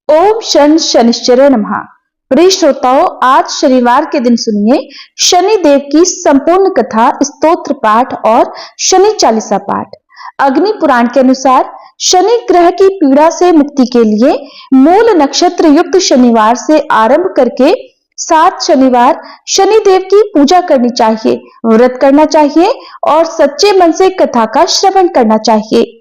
ओम शन शनिश्चर नमः। प्रिय श्रोताओं, आज शनिवार के दिन सुनिए शनि देव की संपूर्ण कथा, स्तोत्र पाठ और शनि चालीसा पाठ। अग्नि पुराण के अनुसार शनि ग्रह की पीड़ा से मुक्ति के लिए मूल नक्षत्र युक्त शनिवार से आरंभ करके 7 शनिवार शनि देव की पूजा करनी चाहिए, व्रत करना चाहिए और सच्चे मन से कथा का श्रवण करना चाहिए।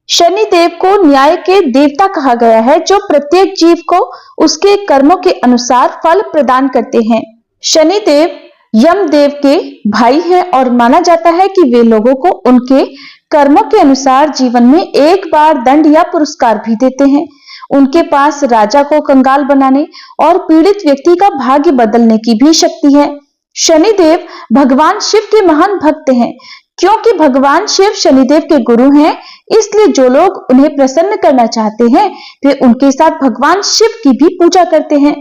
शनि देव को न्याय के देवता कहा गया है, जो प्रत्येक जीव को उसके कर्मों के अनुसार फल प्रदान करते हैं। शनि देव यम देव के भाई हैं और माना जाता है कि वे लोगों को उनके कर्मों के अनुसार जीवन में एक बार दंड या पुरस्कार भी देते हैं। उनके पास राजा को कंगाल बनाने और पीड़ित व्यक्ति का भाग्य बदलने की भी शक्ति है। शनिदेव भगवान शिव के महान भक्त हैं। क्योंकि भगवान शिव शनिदेव के गुरु हैं, इसलिए जो लोग उन्हें प्रसन्न करना चाहते हैं वे उनके साथ भगवान शिव की भी पूजा करते हैं।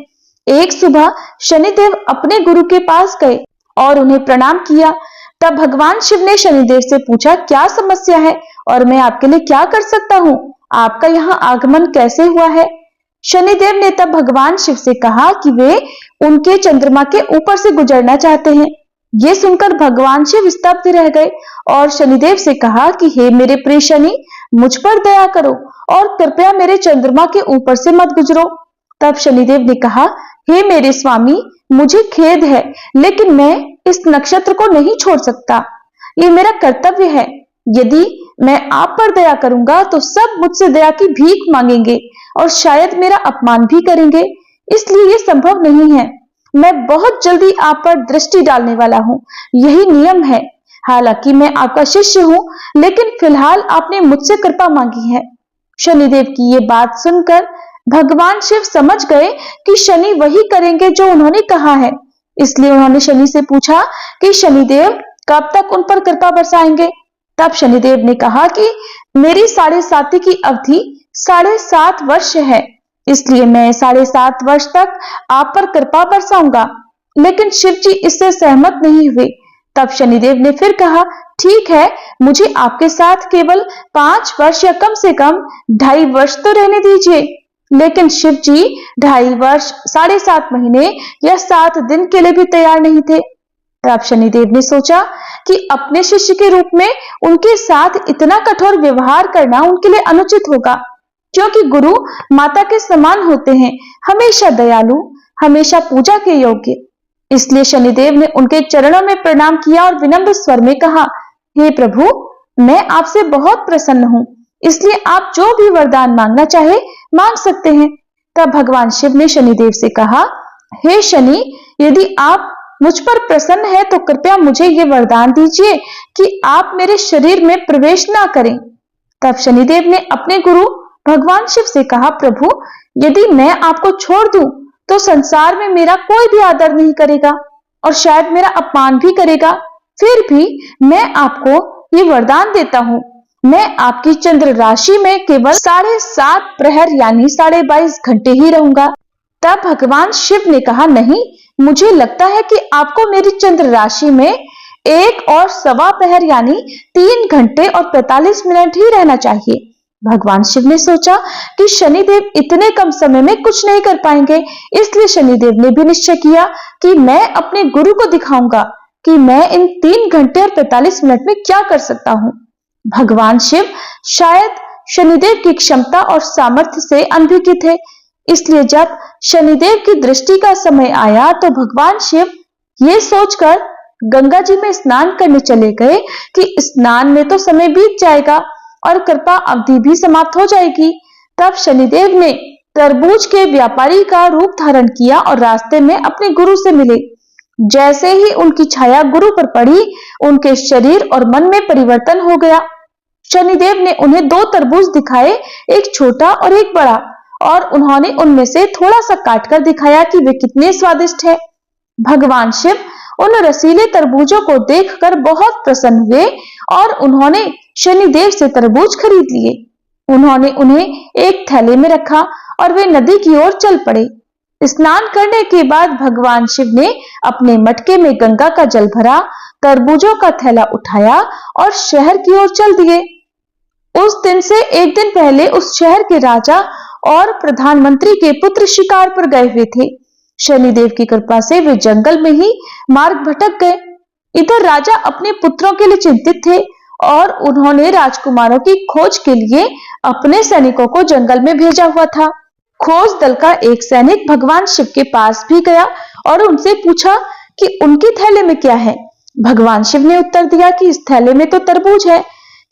एक सुबह शनिदेव अपने गुरु के पास गए और उन्हें प्रणाम किया। तब भगवान शिव ने शनिदेव से पूछा, क्या समस्या है और मैं आपके लिए क्या कर सकता हूँ? आपका यहाँ आगमन कैसे हुआ है? शनिदेव ने तब भगवान शिव से कहा कि वे उनके चंद्रमा के ऊपर से गुजरना चाहते हैं। ये सुनकर भगवान शिव स्तब्ध रह गए और शनिदेव से कहा कि हे मेरे प्रिय शनि, मुझ पर दया करो और कृपया मेरे चंद्रमा के ऊपर से मत गुजरो। तब शनिदेव ने कहा, हे मेरे स्वामी, मुझे खेद है, लेकिन मैं इस नक्षत्र को नहीं छोड़ सकता। ये मेरा कर्तव्य है। यदि मैं आप पर दया करूंगा तो सब मुझसे दया की भीख मांगेंगे और शायद मेरा अपमान भी करेंगे, इसलिए ये संभव नहीं है। मैं बहुत जल्दी आप पर दृष्टि डालने वाला हूँ, यही नियम है। हालांकि मैं आपका शिष्य हूँ, लेकिन फिलहाल आपने मुझसे कृपा मांगी है। शनिदेव की ये बात सुनकर भगवान शिव समझ गए कि शनि वही करेंगे जो उन्होंने कहा है। इसलिए उन्होंने शनि से पूछा कि शनिदेव कब तक उन पर कृपा बरसाएंगे। तब शनिदेव ने कहा कि मेरी 7.5 की अवधि 7.5 वर्ष है, इसलिए मैं 7.5 वर्ष तक आप पर कृपा बरसाऊंगा। लेकिन शिव जी इससे सहमत नहीं हुए। तब शनिदेव ने फिर कहा, ठीक है, मुझे आपके साथ केवल 5 वर्ष या कम से कम 2.5 वर्ष तो रहने दीजिए। लेकिन शिव जी 2.5 वर्ष, 7.5 महीने या 7 दिन के लिए भी तैयार नहीं थे। तब शनिदेव ने सोचा कि अपने शिष्य के रूप में उनके साथ इतना कठोर व्यवहार करना उनके लिए अनुचित होगा, क्योंकि गुरु माता के समान होते हैं, हमेशा दयालु, हमेशा पूजा के योग्य। इसलिए शनिदेव ने उनके चरणों में प्रणाम किया और विनम्र स्वर में कहा, हे प्रभु, मैं आपसे बहुत प्रसन्न हूँ, इसलिए आप जो भी वरदान मांगना चाहे मांग सकते हैं। तब भगवान शिव ने शनिदेव से कहा, हे शनि, यदि आप मुझ पर प्रसन्न है तो कृपया मुझे ये वरदान दीजिए कि आप मेरे शरीर में प्रवेश ना करें। तब शनिदेव ने अपने गुरु भगवान शिव से कहा, प्रभु, यदि मैं आपको छोड़ दूं तो संसार में मेरा कोई भी आदर नहीं करेगा और शायद मेरा अपमान भी करेगा। फिर भी मैं आपको ये वरदान देता हूँ, मैं आपकी चंद्र राशि में केवल 7.5 प्रहर यानी 22.5 घंटे ही रहूंगा। तब भगवान शिव ने कहा, नहीं, मुझे लगता है कि आपको मेरी चंद्र राशि में 1 और सवा प्रहर यानी 3 घंटे और 45 मिनट ही रहना चाहिए। भगवान शिव ने सोचा कि शनिदेव इतने कम समय में कुछ नहीं कर पाएंगे, इसलिए शनिदेव ने भी निश्चय किया कि मैं अपने गुरु को दिखाऊंगा कि मैं इन 3 घंटे और 45 मिनट में क्या कर सकता हूँ। भगवान शिव शायद शनिदेव की क्षमता और सामर्थ्य से अनभिज्ञ थे, इसलिए जब शनिदेव की दृष्टि का समय आया तो भगवान शिव ये सोचकर गंगा जी में स्नान करने चले गए कि स्नान में तो समय बीत जाएगा और कृपा अवधि भी समाप्त हो जाएगी। तब शनिदेव ने तरबूज के व्यापारी का रूप धारण किया और रास्ते में अपने गुरु से मिले। जैसे ही उनकी छाया गुरु पर पड़ी, उनके शरीर और मन में परिवर्तन हो गया। शनिदेव ने उन्हें 2 तरबूज दिखाए, एक छोटा और एक बड़ा, और उन्होंने उनमें से थोड़ा सा काटकर दिखाया कि वे कितने स्वादिष्ट हैं। भगवान शिव उन रसीले तरबूजों को देखकर बहुत प्रसन्न हुए और उन्होंने शनिदेव से तरबूज खरीद लिए। उन्होंने उन्हें एक थैले में रखा और वे नदी की ओर चल पड़े। स्नान करने के बाद भगवान शिव ने अपने मटके में गंगा का जल भरा, तरबूजों का थैला उठाया और शहर की ओर चल दिए। उस दिन से एक दिन पहले उस शहर के राजा और प्रधानमंत्री के पुत्र शिकार पर गए हुए थे। शनिदेव की कृपा से वे जंगल में ही मार्ग भटक गए। इधर राजा अपने पुत्रों के लिए चिंतित थे और उन्होंने राजकुमारों की खोज के लिए अपने सैनिकों को जंगल में भेजा हुआ था। खोज दल का एक सैनिक भगवान शिव के पास भी गया और उनसे पूछा कि उनके थैले में क्या है। भगवान शिव ने उत्तर दिया कि इस थैले में तो तरबूज है।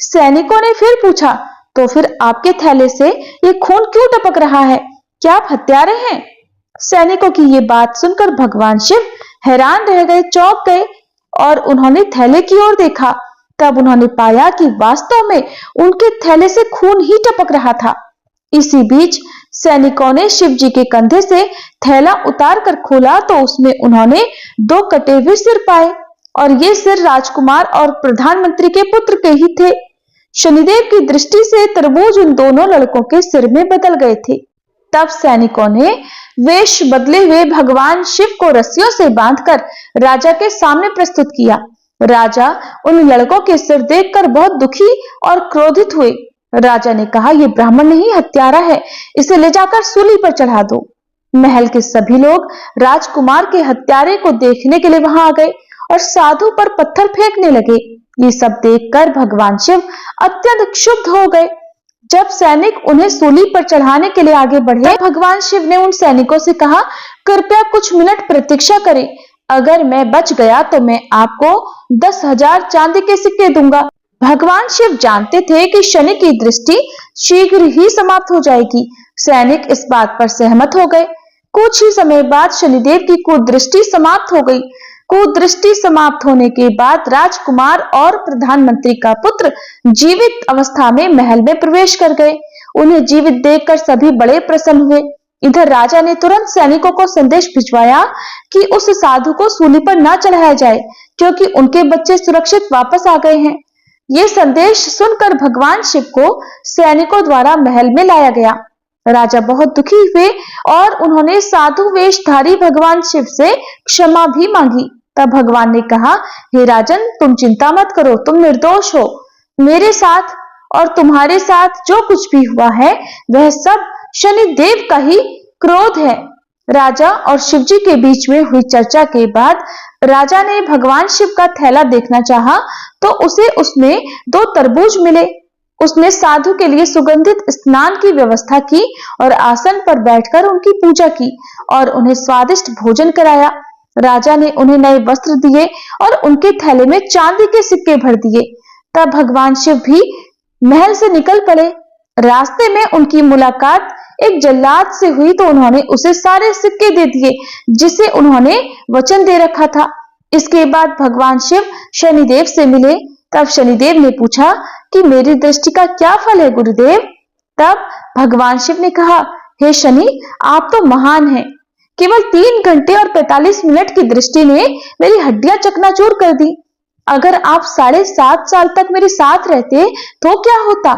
सैनिकों ने फिर पूछा, तो फिर आपके थैले से ये खून क्यों टपक रहा है? क्या आप हत्यारे हैं? सैनिकों की ये बात सुनकर भगवान शिव हैरान रह गए, चौंक गए और उन्होंने थैले की ओर देखा। तब उन्होंने पाया कि वास्तव में उनके थैले से खून ही टपक रहा था। इसी बीच सैनिकों ने शिव जी के कंधे से थैला उतार कर खोला तो उसमें उन्होंने 2 कटे हुए सिर पाए और ये सिर राजकुमार और प्रधानमंत्री के पुत्र के ही थे। शनिदेव की दृष्टि से तरबूज उन दोनों लड़कों के सिर में बदल गए थे। तब सैनिकों ने वेश बदले हुए भगवान शिव को रस्सियों से बांधकर राजा के सामने प्रस्तुत किया। राजा उन लड़कों के सिर देखकर बहुत दुखी और क्रोधित हुए। राजा ने कहा, ये ब्राह्मण नहीं हत्यारा है, इसे ले जाकर सूली पर चढ़ा दो। महल के सभी लोग राजकुमार के हत्यारे को देखने के लिए वहां आ गए और साधु पर पत्थर फेंकने लगे। ये सब देखकर भगवान शिव अत्यंत क्षुब्ध हो गए। जब सैनिक उन्हें सूली पर चढ़ाने के लिए आगे बढ़े, भगवान शिव ने उन सैनिकों से कहा, कृपया कुछ मिनट प्रतीक्षा करें। अगर मैं बच गया तो मैं आपको 10,000 चांदी के सिक्के दूंगा। भगवान शिव जानते थे कि शनि की दृष्टि शीघ्र ही समाप्त हो जाएगी। सैनिक इस बात पर सहमत हो गए। कुछ ही समय बाद शनिदेव की कुदृष्टि समाप्त हो गई। कुदृष्टि समाप्त होने के बाद राजकुमार और प्रधानमंत्री का पुत्र जीवित अवस्था में महल में प्रवेश कर गए। उन्हें जीवित देखकर सभी बड़े प्रसन्न हुए। इधर राजा ने तुरंत सैनिकों को संदेश भिजवाया कि उस साधु को सूली पर न चढ़ाया जाए, क्योंकि उनके बच्चे सुरक्षित वापस आ गए हैं। ये संदेश सुनकर भगवान शिव को सैनिकों द्वारा महल में लाया गया। राजा बहुत दुखी हुए और उन्होंने साधु वेशधारी भगवान शिव से क्षमा भी मांगी। तब भगवान ने कहा, हे राजन, तुम चिंता मत करो, तुम निर्दोष हो। मेरे साथ और तुम्हारे साथ जो कुछ भी हुआ है वह सब शनि देव का ही क्रोध है। राजा और शिवजी के बीच में हुई चर्चा के बाद राजा ने भगवान शिव का थैला देखना चाहा तो उसे उसमें 2 तरबूज मिले। उसने साधु के लिए सुगंधित स्नान की व्यवस्था की और आसन पर बैठकर उनकी पूजा की और उन्हें स्वादिष्ट भोजन कराया। राजा ने उन्हें नए वस्त्र दिए और उनके थैले में चांदी के सिक्के भर दिए। तब भगवान शिव भी महल से निकल पड़े। रास्ते में उनकी मुलाकात एक जल्लाद से हुई तो उन्होंने उसे सारे सिक्के दे दिए जिसे उन्होंने वचन दे रखा था। इसके बाद भगवान शिव शनिदेव से मिले। तब शनिदेव ने पूछा कि मेरी दृष्टि का क्या फल है गुरुदेव? तब भगवान शिव ने कहा, हे शनि, आप तो महान हैं। केवल 3 घंटे और 45 मिनट की दृष्टि ने मेरी हड्डियां चकनाचूर कर दी। अगर आप 7.5 साल तक मेरे साथ रहते तो क्या होता?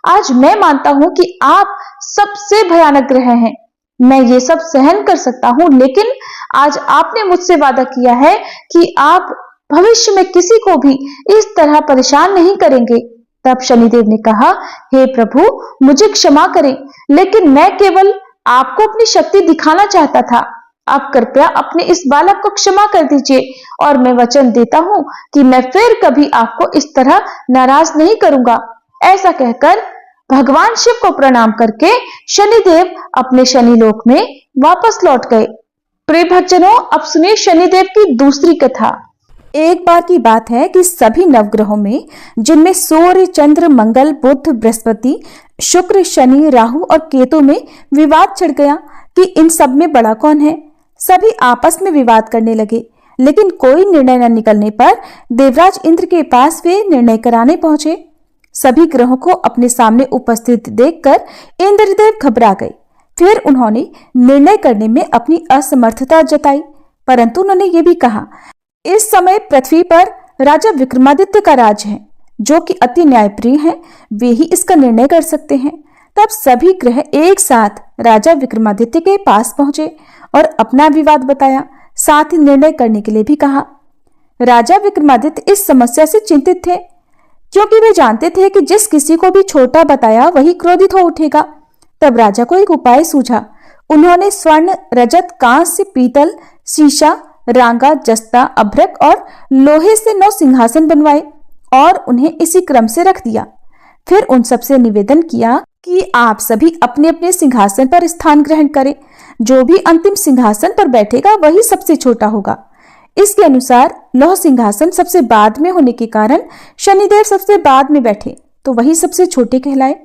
आज मैं मानता हूं कि आप सबसे भयानक ग्रह हैं। मैं ये सब सहन कर सकता हूं, लेकिन आज आपने मुझसे वादा किया है कि आप भविष्य में किसी को भी इस तरह परेशान नहीं करेंगे। तब शनिदेव ने कहा, हे प्रभु, मुझे क्षमा करें, लेकिन मैं केवल आपको अपनी शक्ति दिखाना चाहता था। आप कृपया अपने इस बालक को क्षमा कर दीजिए और मैं वचन देता हूं कि मैं फिर कभी आपको इस तरह नाराज नहीं करूंगा। ऐसा कहकर भगवान शिव को प्रणाम करके शनिदेव अपने शनिलोक में वापस लौट गए। प्रिय भक्तजनों, अब सुनिए शनिदेव की दूसरी कथा। एक बार की बात है कि सभी नवग्रहों में, जिनमें सूर्य, चंद्र, मंगल, बुध, बृहस्पति, शुक्र, शनि, राहु और केतु में विवाद छिड़ गया कि इन सब में बड़ा कौन है। सभी आपस में विवाद करने लगे, लेकिन कोई निर्णय न निकलने पर देवराज इंद्र के पास वे निर्णय कराने पहुंचे। सभी ग्रहों को अपने सामने उपस्थित देखकर इंद्रदेव घबरा गए। फिर उन्होंने निर्णय करने में अपनी असमर्थता जताई, परंतु उन्होंने ये भी कहा, इस समय पृथ्वी पर राजा विक्रमादित्य का राज है, जो कि अति न्यायप्रिय हैं। वे ही इसका निर्णय कर सकते हैं। तब सभी ग्रह एक साथ राजा विक्रमादित्य के पास पहुंचे और अपना विवाद बताया, साथ ही निर्णय करने के लिए भी कहा। राजा विक्रमादित्य इस समस्या से चिंतित थे, क्योंकि वे जानते थे कि जिस किसी को भी छोटा बताया वही क्रोधित हो उठेगा। तब राजा को एक उपाय सूझा। उन्होंने स्वर्ण, रजत, कांस्य, पीतल, शीशा, रांगा, जस्ता, अभ्रक और लोहे से 9 सिंहासन बनवाए और उन्हें इसी क्रम से रख दिया। फिर उन सबसे निवेदन किया कि आप सभी अपने अपने सिंहासन पर स्थान ग्रहण करें। जो भी अंतिम सिंहासन पर बैठेगा वही सबसे छोटा होगा। इसके अनुसार लौह सिंहासन सबसे बाद में होने के कारण शनिदेव सबसे बाद में बैठे तो वही सबसे छोटे कहलाए।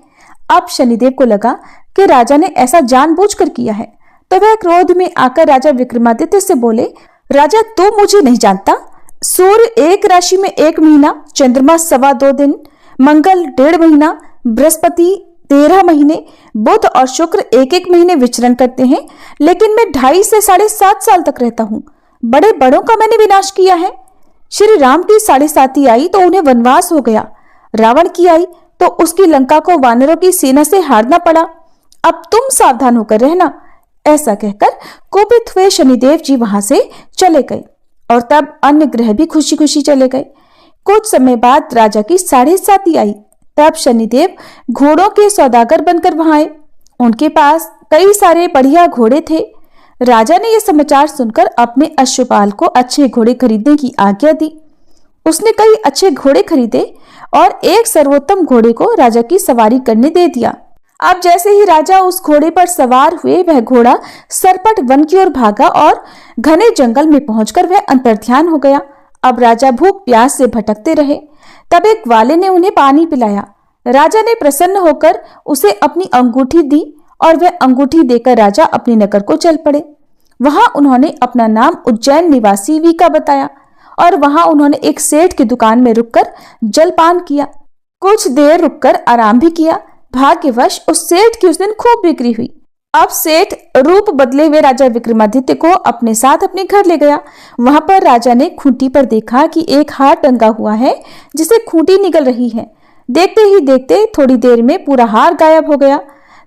अब शनिदेव को लगा कि राजा ने ऐसा जानबूझकर किया है, तो वह क्रोध में आकर राजा विक्रमादित्य से बोले, राजा तू मुझे नहीं जानता। सूर्य 1 राशि में 1 महीना, चंद्रमा 2.25 दिन, मंगल 1.5 महीना, बृहस्पति 13 महीने, बुध और शुक्र 1-1 महीने विचरण करते हैं, लेकिन मैं 2.5 से 7.5 साल तक रहता हूँ। बड़े बड़ों का मैंने विनाश किया है। श्री राम की 7.5 आई तो उन्हें वनवास हो गया। रावण की आई तो उसकी लंका को वानरों की सेना से हारना पड़ा। अब तुम सावधान होकर रहना। ऐसा कहकर कोपित हुए शनिदेव जी वहां से चले गए और तब अन्य ग्रह भी खुशी खुशी चले गए। कुछ समय बाद राजा की 7.5 आई। तब शनिदेव घोड़ों के सौदागर बनकर वहां आए। उनके पास कई सारे बढ़िया घोड़े थे। राजा ने यह समाचार सुनकर अपने अश्वपाल को अच्छे घोड़े खरीदने की आज्ञा दी। उसने कई अच्छे घोड़े खरीदे और एक सर्वोत्तम घोड़े को राजा की सवारी करने दे दिया। अब जैसे ही राजा उस घोड़े पर सवार हुए, वह घोड़ा सरपट वन की ओर भागा और घने जंगल में पहुंचकर वह अंतर्ध्यान हो गया। अब राजा भूख प्यास से भटकते रहे। तब एक ग्वाले ने उन्हें पानी पिलाया। राजा ने प्रसन्न होकर उसे अपनी अंगूठी दी और वह अंगूठी देकर राजा अपने नगर को चल पड़े। वहां उन्होंने अपना नाम उज्जैन निवासी वीका बताया और वहां उन्होंने एक सेठ की दुकान में रुककर जलपान किया। कुछ देर रुककर आराम भी किया। भाग्यवश उस सेठ की उस दिन खूब बिक्री हुई। अब सेठ रूप बदले हुए राजा विक्रमादित्य को अपने साथ अपने घर ले गया। वहां पर राजा ने खूंटी पर देखा कि एक हार टंगा हुआ है जिसे खूंटी निकल रही है। देखते ही देखते थोड़ी देर में पूरा हार गायब हो गया।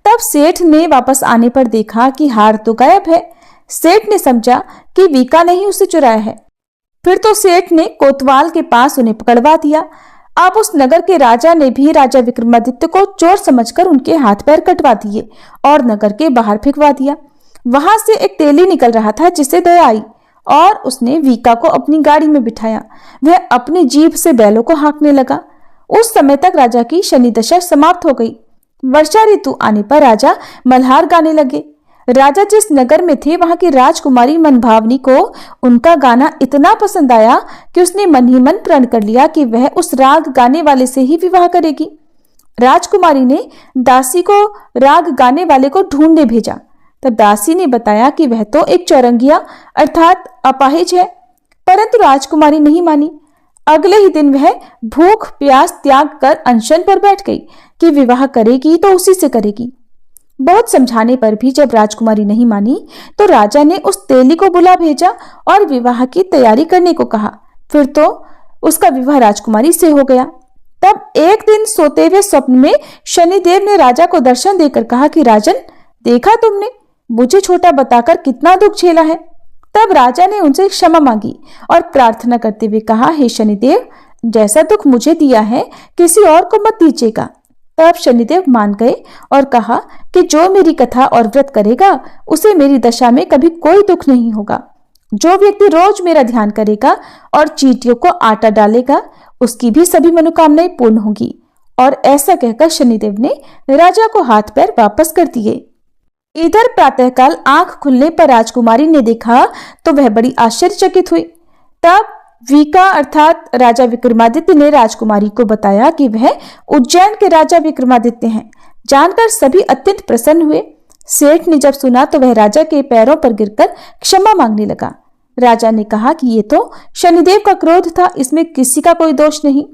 तब सेठ ने वापस आने पर देखा कि हार तो गायब है। सेठ ने समझा कि वीका ने ही उसे चुराया है। फिर तो सेठ ने कोतवाल के पास उन्हें पकड़वा दिया। अब उस नगर के राजा ने भी राजा विक्रमादित्य को चोर समझकर उनके हाथ पैर कटवा दिए और नगर के बाहर फेंकवा दिया। वहां से एक तेली निकल रहा था जिसे दया आई और उसने वीका को अपनी गाड़ी में बिठाया। वह अपनी जीभ से बैलों को हाँकने लगा। उस समय तक राजा की शनि दशा समाप्त हो गई। वर्षा ऋतु आने पर राजा मल्हार गाने लगे। राजा जिस नगर में थे वहां की राजकुमारी मनभावनी को उनका गाना इतना पसंद आया कि उसने मन ही मन प्रण कर लिया कि वह उस राग गाने वाले से ही विवाह करेगी। राजकुमारी ने दासी को राग गाने वाले को ढूंढने भेजा। तब दासी ने बताया कि वह तो एक चौरंगिया अर्थात अपाहिज है, परंतु राजकुमारी नहीं मानी। अगले ही दिन वह भूख प्यास त्याग कर अनशन पर बैठ गई कि विवाह करेगी तो उसी से करेगी। बहुत समझाने पर भी जब राजकुमारी नहीं मानी तो राजा ने उस तेली को बुला भेजा और विवाह की तैयारी करने को कहा। फिर तो उसका विवाह राजकुमारी से हो गया। तब एक दिन सोते हुए स्वप्न में शनिदेव ने राजा को दर्शन देकर कहा कि राजन, देखा तुमने मुझे छोटा बताकर कितना दुख झेला है। तब राजा ने उनसे क्षमा मांगी और प्रार्थना करते हुए कहा, हे शनिदेव, जैसा दुख मुझे दिया है किसी और को मत दीजिएगा। तब शनिदेव मान गए और कहा कि जो मेरी कथा और व्रत करेगा उसे मेरी दशा में कभी कोई दुख नहीं होगा। जो व्यक्ति रोज मेरा ध्यान करेगा और चींटियों को आटा डालेगा उसकी भी सभी मनोकामनाएं पूर्ण होंगी। और ऐसा कहकर शनिदेव ने राजा को हाथ पैर वापस कर दिए। इधर प्रातःकाल आंख खुलने पर राजकुमारी ने देखा तो वह बड़ी आश्चर्यचकित हुई। तब वीका अर्थात राजा विक्रमादित्य ने राजकुमारी को बताया कि वह उज्जैन के राजा विक्रमादित्य हैं। जानकर सभी अत्यंत प्रसन्न हुए। सेठ ने जब सुना तो वह राजा के पैरों पर गिरकर क्षमा मांगने लगा। राजा ने कहा कि ये तो शनिदेव का क्रोध था, इसमें किसी का कोई दोष नहीं।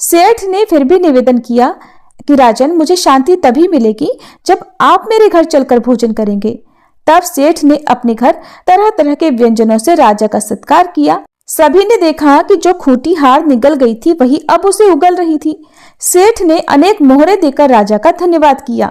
सेठ ने फिर भी निवेदन किया कि राजन, मुझे शांति तभी मिलेगी जब आप मेरे घर चलकर भोजन करेंगे। तब सेठ ने अपने घर तरह तरह के व्यंजनों से राजा का सत्कार किया। सभी ने देखा कि जो खूंटी हार निगल गई थी वही अब उसे उगल रही थी। सेठ ने अनेक मोहरे देकर राजा का धन्यवाद किया।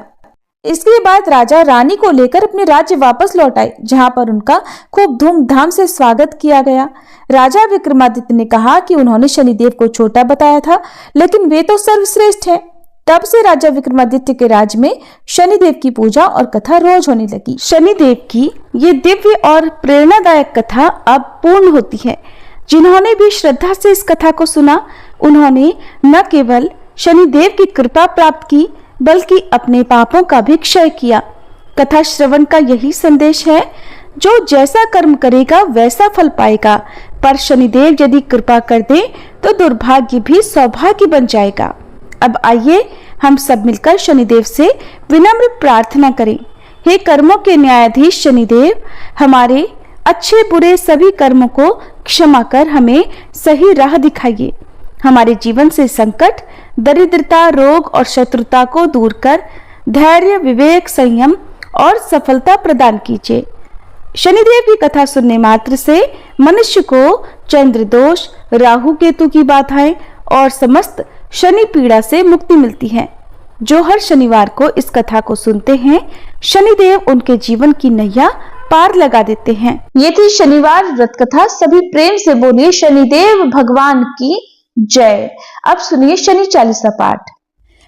इसके बाद राजा रानी को लेकर अपने राज्य वापस लौट आए, जहां पर उनका खूब धूमधाम से स्वागत किया गया। राजा विक्रमादित्य ने कहा कि उन्होंने शनिदेव को छोटा बताया था, लेकिन वे तो सर्वश्रेष्ठ है। तब से राजा विक्रमादित्य के राज में शनिदेव की पूजा और कथा रोज होने लगी। शनिदेव की ये दिव्य और प्रेरणादायक कथा अब पूर्ण होती है। जिन्होंने भी श्रद्धा से इस कथा को सुना, उन्होंने न केवल शनिदेव की कृपा प्राप्त की, बल्कि अपने पापों का भी क्षय किया। कथा श्रवण का यही संदेश है, जो जैसा कर्म करेगा वैसा फल पाएगा, पर शनिदेव यदि कृपा कर दे तो दुर्भाग्य भी सौभाग्य बन जाएगा। अब आइए हम सब मिलकर शनिदेव से विनम्र प्रार्थना करें। हे कर्मों के न्यायाधीश शनिदेव, हमारे अच्छे बुरे सभी कर्मों को क्षमा कर हमें सही राह दिखाइए। हमारे जीवन से संकट, दरिद्रता, रोग और शत्रुता को दूर कर धैर्य, विवेक, संयम और सफलता प्रदान कीजिए। शनिदेव की कथा सुनने मात्र से मनुष्य को चंद्र दोष, राहु केतु की बाधाएं और समस्त शनि पीड़ा से मुक्ति मिलती है। जो हर शनिवार को इस कथा को सुनते हैं, शनिदेव उनके जीवन की नैया पार लगा देते हैं। ये थी शनिवार व्रत कथा। सभी प्रेम से बोलिए शनिदेव भगवान की जय। अब सुनिए शनि चालीसा पाठ।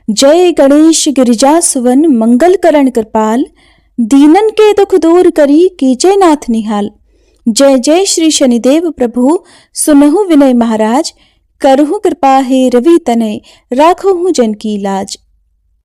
जय गणेश गिरिजा सुवन मंगल करण कृपाल, दीनन के दुख दूर करी कीजय नाथ निहाल। जय जय श्री शनिदेव प्रभु सुनहु विनय महाराज, करहु कृपा हे रवि तनय राखहु जन की लाज।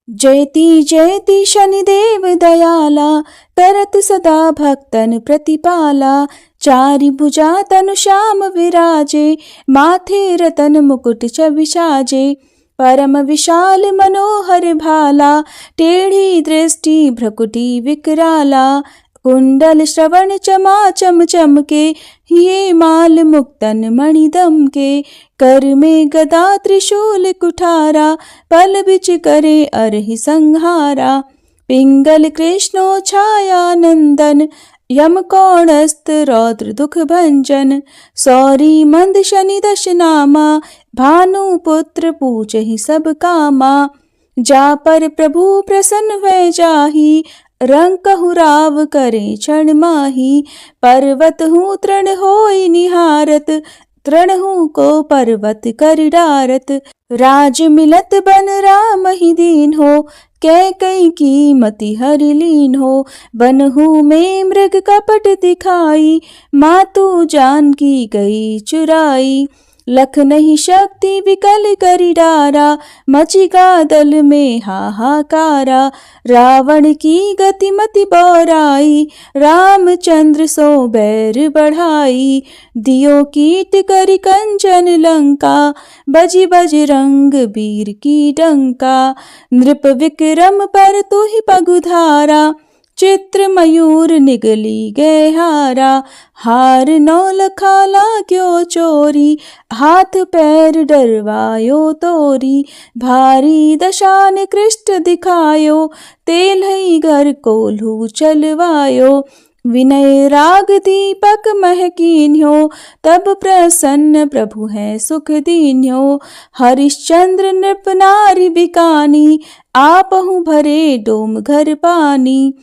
जयति जयति शनिदेव दयाला, करत सदा भक्तन प्रतिपाला। चारि भुजा तनु श्याम विराजे, माथे रतन मुकुट विसाजे। परम विशाल मनोहर भाला, टेढ़ी दृष्टि भ्रकुटी विकराला। कुंडल श्रवण चमा चम चमके, ये माल मुक्तन मणिदम के। कर में गदा त्रिशूल कुठारा, पल बिच करे अरहि संहारा। पिंगल कृष्णो छाया नंदन, यम कौणस्त रौद्र दुख भंजन। सौरी मंद शनि दश नामा, भानु पुत्र पूजहि सब कामा। जा पर प्रभु प्रसन्न भय जाहि, रंग कहु राव करे क्षण माही। पर्वत हूँ तृण होई निहारत, तृण हूँ को पर्वत कर डारत। राज मिलत बन राम ही दीन हो, कै कई की मति हरि लीन हो। बनहु में मृग कपट दिखाई, मातु जानकी गई चुराई। लख नहीं शक्ति विकल करि डारा, मचिका दल में हाहाकारा। रावण की गति मति बौराई, रामचंद्र सो बैर बढ़ाई। दियो कीट करि कंचन लंका, बजि बजरंग वीर की डंका। नृप विक्रम पर तुहि पगुधारा, चित्र मयूर निगली गए हारा। हार नौ लखाला क्यों चोरी, हाथ पैर डरवायो तोरी। भारी दशा निकृष्ट दिखायो, तेल ही घर कोल्हू चलवायो। विनय राग दीपक महकीन्यो, तब प्रसन्न प्रभु है सुख दीन्यो। हरिश्चंद्र नृप नारी बिकानी, आपहु भरे डोम घर पानी।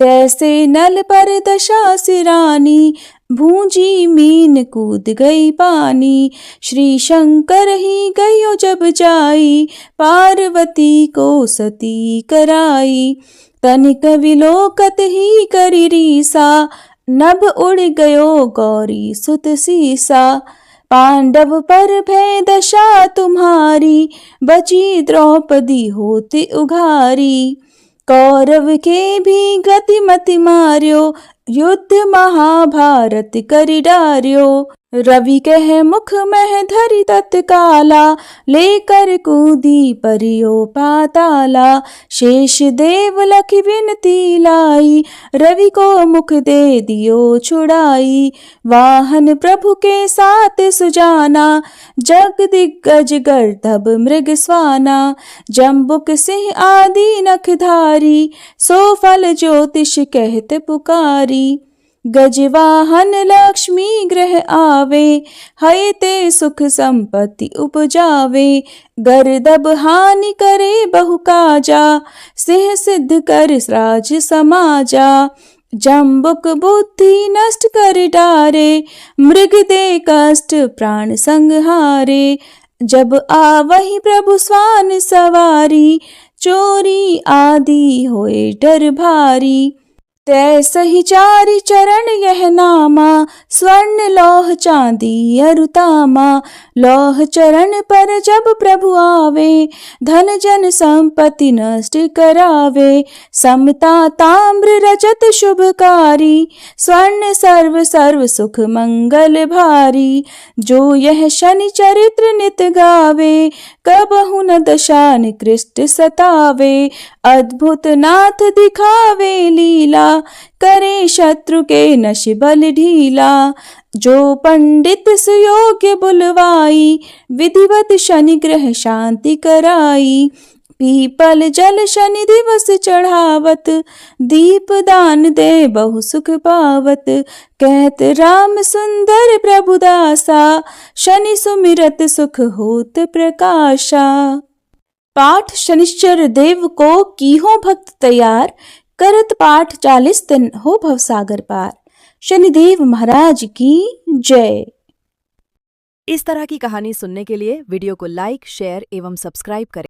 तैसे नल पर दशा सिरानी, भूंजी मीन कूद गई पानी। श्री शंकर ही गयो जब जाई, पार्वती को सती कराई। तनिक विलोकत ही करि रीसा, नभ उड़ गयो गौरी सुत सीसा। पांडव पर भय दशा तुम्हारी, बची द्रौपदी होती उघारी। कौरव के भी गति मति मार्यो, युद्ध महाभारत करि डार्यो। रवि कह मुख मह धरि तत्काला, लेकर कूदी परियो पाताला। शेष देव लखि विनती लाई, रवि को मुख दे दियो छुड़ाई। वाहन प्रभु के साथ सुजाना, जग दिग्गज गर्दभ मृग स्वाना। जम्बुक सिंह आदि नखधारी, सो फल ज्योतिष कहत पुकारी। गजवाहन लक्ष्मी ग्रह आवे, हय ते सुख संपत्ति उपजावे। गर्दभ हानि करे बहु काजा, सिंह सिद्ध कर राज समाजा। जम्बुक बुद्धि नष्ट कर डारे, मृग दे कष्ट प्राण संहारे। जब आवहि प्रभु स्वान सवारी, चोरी आदि होए डर भारी। तैसहि चारि चरण यह नामा, स्वर्ण लौह चांदी अरु तामा। लौह चरण पर जब प्रभु आवे, धन जन संपत्ति नष्ट करावे। समता ताम्र रजत शुभकारी, स्वर्ण सर्व सर्व सुख मंगल भारी। जो यह शनि चरित्र नित गावे, कबहु न दशा निकृष्ट सतावे। अद्भुत नाथ दिखावे लीला, करे शत्रु के नश बल ढीला। जो पंडित सुयोग्य बुलवाई, विधिवत शनि ग्रह शांति कराई। पीपल जल शनि दिवस चढ़ावत, दीप दान दे बहु सुख पावत। कहत राम सुंदर प्रभु दासा, शनि सुमिरत सुख होत प्रकाशा। पाठ शनिश्चर देव को कीहो भक्त तैयार, करत पाठ 40 दिन हो भवसागर पार। शनिदेव महाराज की जय। इस तरह की कहानी सुनने के लिए वीडियो को लाइक, शेयर एवं सब्सक्राइब करें।